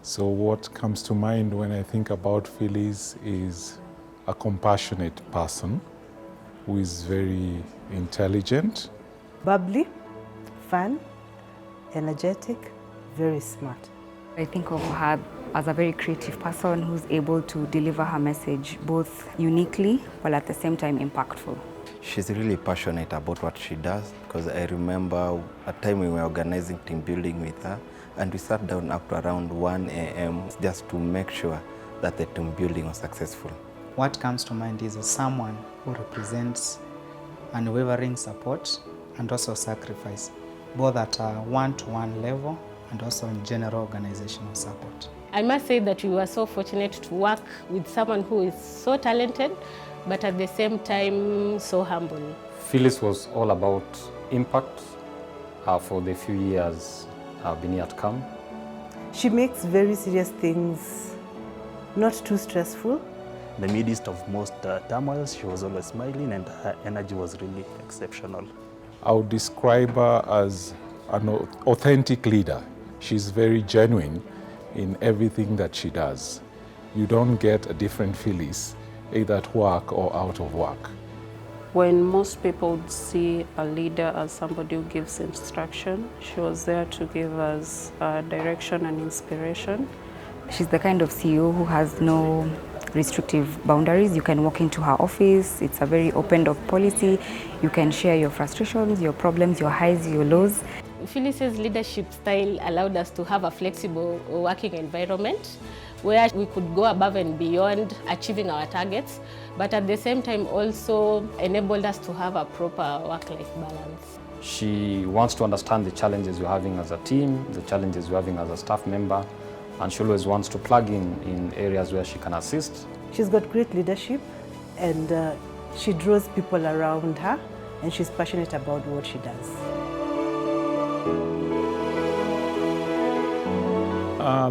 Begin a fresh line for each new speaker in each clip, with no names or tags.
So what comes to mind when I think about Phyllis is a compassionate person who is very intelligent.
Bubbly, fun, energetic, very smart.
I think of her as a very creative person who's able to deliver her message both uniquely while at the same time impactful.
She's really passionate about what she does, because I remember a time we were organizing team building with her and we sat down up to around 1 a.m. just to make sure that the team building was successful.
What comes to mind is someone who represents unwavering support and also sacrifice, both at a one-to-one level and also in general organizational support.
I must say that we were so fortunate to work with someone who is so talented, but at the same time so humble.
Phyllis was all about impact for the few years I've been here at KAM.
She makes very serious things not too stressful.
In the midst of most turmoils, she was always smiling and her energy was really exceptional.
I would describe her as an authentic leader. She's very genuine in everything that she does. You don't get a different Phyllis either at work or out of work.
When most people would see a leader as somebody who gives instruction, she was there to give us direction and inspiration.
She's the kind of CEO who has no restrictive boundaries. You can walk into her office. It's a very open-door policy. You can share your frustrations, your problems, your highs, your lows.
Phyllis's leadership style allowed us to have a flexible working environment where we could go above and beyond achieving our targets, but at the same time also enabled us to have a proper work-life balance.
She wants to understand the challenges we're having as a team, the challenges we're having as a staff member, and she always wants to plug in areas where she can assist.
She's got great leadership and she draws people around her and she's passionate about what she does.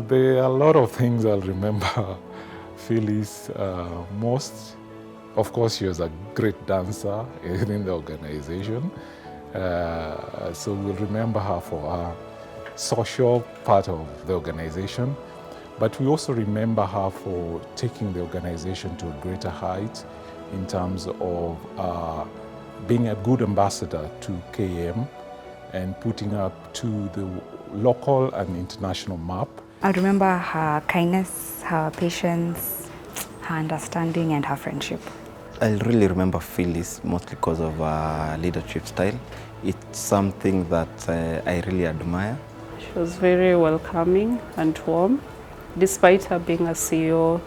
There are a lot of things I'll remember Phyllis most. Of course, she was a great dancer in the organization. So we'll remember her for her social part of the organization. But we also remember her for taking the organization to a greater height in terms of being a good ambassador to KAM and putting up to the local and international map.
I remember her kindness, her patience, her understanding and her friendship.
I really remember Phyllis mostly because of her leadership style. It's something that I really admire.
She was very welcoming and warm. Despite her being a CEO,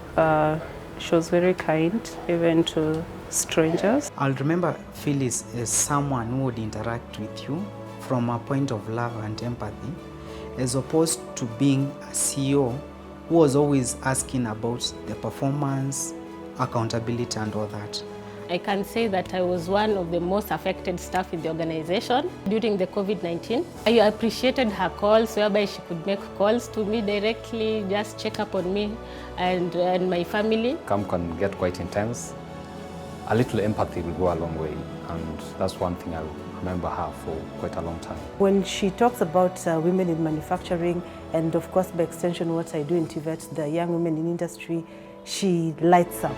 she was very kind, even to strangers.
I'll remember Phyllis as someone who would interact with you from a point of love and empathy, as opposed to being a CEO who was always asking about the performance, accountability and all that.
I can say that I was one of the most affected staff in the organization during the COVID-19. I appreciated her calls, whereby she could make calls to me directly, just check up on me and my family.
KAM can get quite intense. A little empathy will go a long way, and that's one thing I remember her for quite a long time.
When she talks about women in manufacturing and of course by extension what I do in TVET, the young women in industry, she lights up.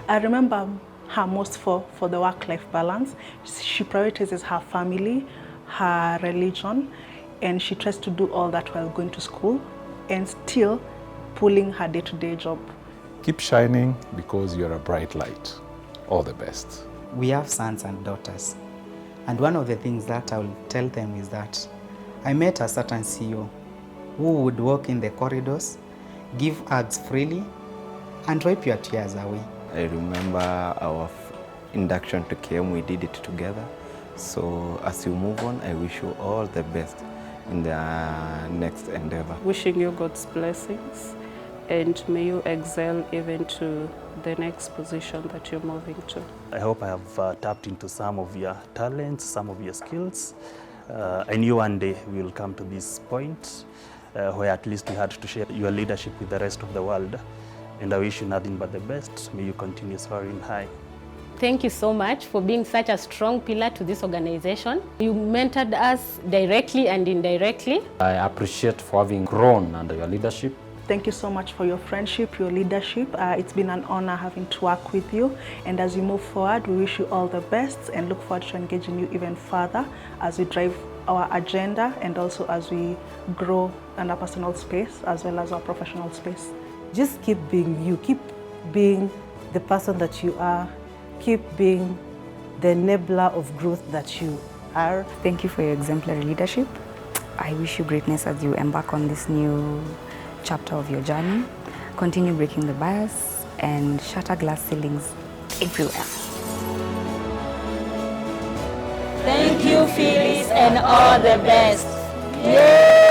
I remember her most for the work-life balance. She prioritizes her family, her religion, and she tries to do all that while going to school and still pulling her day-to-day job.
Keep shining because you're a bright light. All the best.
We have sons and daughters, and one of the things that I will tell them is that I met a certain CEO who would walk in the corridors, give hugs freely, and wipe your tears away.
I remember our induction to KAM, we did it together. So as you move on, I wish you all the best in the next endeavor.
Wishing you God's blessings, and may you excel even to the next position that you're moving to.
I hope I have tapped into some of your talents, some of your skills. I knew one day we will come to this point where at least we had to share your leadership with the rest of the world. And I wish you nothing but the best. May you continue soaring high.
Thank you so much for being such a strong pillar to this organization. You mentored us directly and indirectly.
I appreciate for having grown under your leadership.
Thank you so much for your friendship, your leadership. It's been an honor having to work with you. And as you move forward, we wish you all the best and look forward to engaging you even further as we drive our agenda and also as we grow in our personal space as well as our professional space.
Just keep being you, keep being the person that you are, keep being the enabler of growth that you are.
Thank you for your exemplary leadership. I wish you greatness as you embark on this new chapter of your journey. Continue breaking the bias and shatter glass ceilings everywhere.
Thank you, Phyllis, and all the best. Yay!